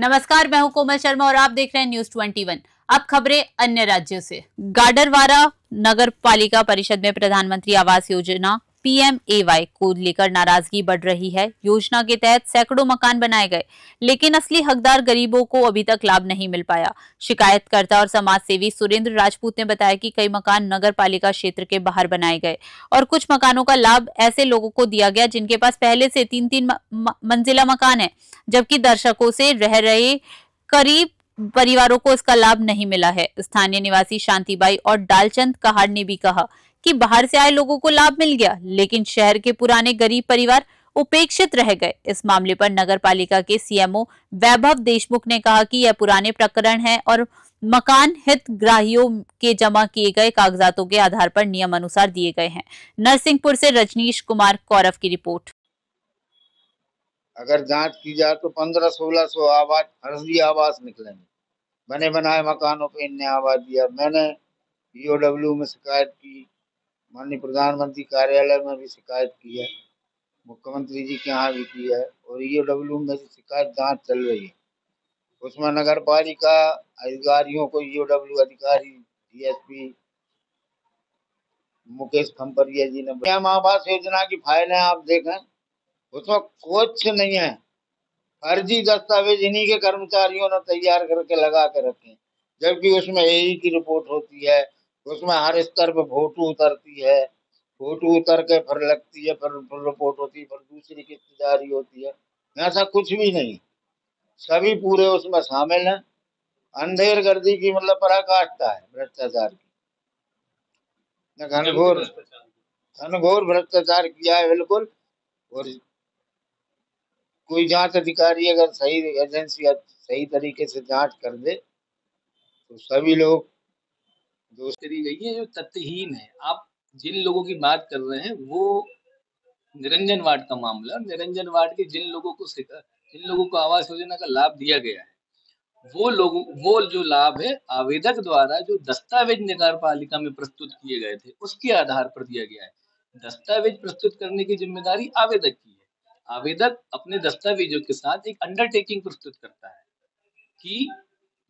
नमस्कार, मैं हूं कोमल शर्मा और आप देख रहे हैं न्यूज 21। अब खबरें अन्य राज्यों से। गाडरवारा नगर पालिका परिषद में प्रधानमंत्री आवास योजना PMAY को लेकर नाराजगी बढ़ रही है। योजना के तहत सैकड़ों मकान बनाए गए, लेकिन असली हकदार गरीबों को अभी तक लाभ नहीं मिल पाया। शिकायतकर्ता और समाज सेवी सुरेंद्र राजपूत ने बताया कि कई मकान नगर पालिका क्षेत्र के बाहर बनाए गए और कुछ मकानों का लाभ ऐसे लोगों को दिया गया जिनके पास पहले से 3-3 मंजिला मकान है, जबकि दर्शकों से रह रहे करीब परिवारों को इसका लाभ नहीं मिला है। स्थानीय निवासी शांतिबाई और डालचंद कहाड़ ने भी कहा कि बाहर से आए लोगों को लाभ मिल गया, लेकिन शहर के पुराने गरीब परिवार उपेक्षित रह गए। इस मामले पर नगर पालिका के CMO वैभव देशमुख ने कहा कि यह पुराने प्रकरण है और मकान हितग्राहियों के जमा किए गए कागजातों के आधार पर नियम अनुसार दिए गए हैं। नरसिंहपुर से रजनीश कुमार कौरव की रिपोर्ट। अगर जांच की जाए तो 1500-1600 आवास फर्जी आवास निकलेंगे। बने बनाए मकानों पे इनने आवाज दिया। मैंने EOW में शिकायत की, माननीय प्रधानमंत्री कार्यालय में भी शिकायत की है, मुख्यमंत्री जी के यहाँ भी की है और EOW में शिकायत जांच चल रही है। उसमें नगर पालिका अधिकारियों को EOW अधिकारी DSP मुकेश खम्परिया जी ने आवास योजना की फाइलें आप देखें, उसमें कुछ नहीं है। फर्जी दस्तावेज इन्हीं के कर्मचारियों ने तैयार करके लगा के रखे, जबकि उसमें AE की रिपोर्ट होती है, उसमें हर स्तर पे फोटो उतरती है, फोटो उतर के फिर लगती है, फिर रिपोर्ट होती है, फिर दूसरी किस्त जारी होती है। ऐसा कुछ भी नहीं, सभी पूरे उसमें शामिल हैं। अंधेर गर्दी की मतलब पराकाष्ठा है भ्रष्टाचार की, घनघोर भ्रष्टाचार किया है बिल्कुल। और कोई जांच अधिकारी अगर सही एजेंसी सही तरीके से जांच कर दे तो सभी लोग करी गई है जो तथ्यहीन है। आप जिन लोगों की बात कर रहे हैं वो निरंजन वार्ड का मामला, निरंजन वार्ड के जिन लोगों को आवास योजना का लाभ दिया गया है, वो जो लाभ है आवेदक द्वारा जो दस्तावेज नगर पालिका में प्रस्तुत किए गए थे उसके आधार पर दिया गया है। दस्तावेज प्रस्तुत करने की जिम्मेदारी आवेदक की है। आवेदक अपने दस्तावेजों के साथ एक अंडरटेकिंग प्रस्तुत करता है कि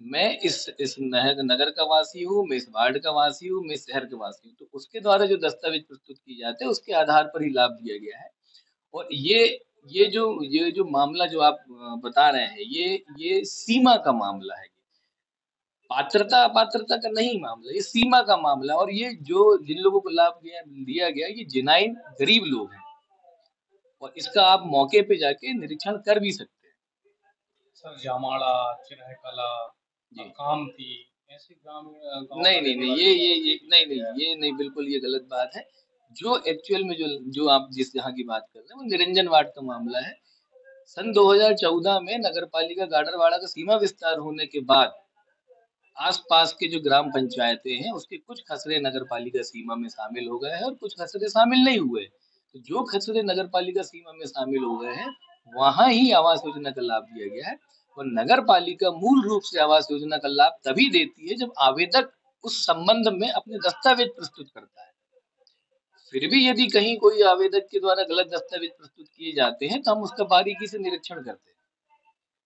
मैं इस नगर का वासी हूँ, मैं इस वार्ड का वासी हूँ, मैं इस शहर का वासी हूँ। तो उसके द्वारा जो दस्तावेज प्रस्तुत किए जाते हैं उसके आधार पर ही लाभ दिया गया है। और ये जो मामला जो आप बता रहे हैं ये सीमा का मामला है। पात्रता अपात्रता का नहीं मामला, ये सीमा का मामला। और ये जो जिन लोगों को लाभ दिया गया ये जिनाइन गरीब लोग हैं और इसका आप मौके पे जाके निरीक्षण कर भी सकते हैं। सर जामाड़ा, चिन्हकला, कामती ऐसे गांव नहीं ये नहीं, बिल्कुल ये गलत बात है। जो एक्चुअल में जो आप जिस जहाँ की बात कर रहे हैं वो निरंजन वार्ड का मामला है। सन 2014 में नगर पालिका गाडरवाड़ा का सीमा विस्तार होने के बाद आसपास के जो ग्राम पंचायतें हैं उसके कुछ खसरे नगर पालिका सीमा में शामिल हो गए हैं और कुछ खसरे शामिल नहीं हुए। तो जो खसरे नगर पालिका सीमा में शामिल हो गए हैं वहां ही आवास योजना का लाभ दिया गया है। और नगर पालिका मूल रूप से आवास योजना का लाभ तभी देती है जब आवेदक उस संबंध में अपने दस्तावेज प्रस्तुत करता है। फिर भी यदि कहीं कोई आवेदक के द्वारा गलत दस्तावेज प्रस्तुत किए जाते हैं तो हम उसका बारीकी से निरीक्षण करते हैं।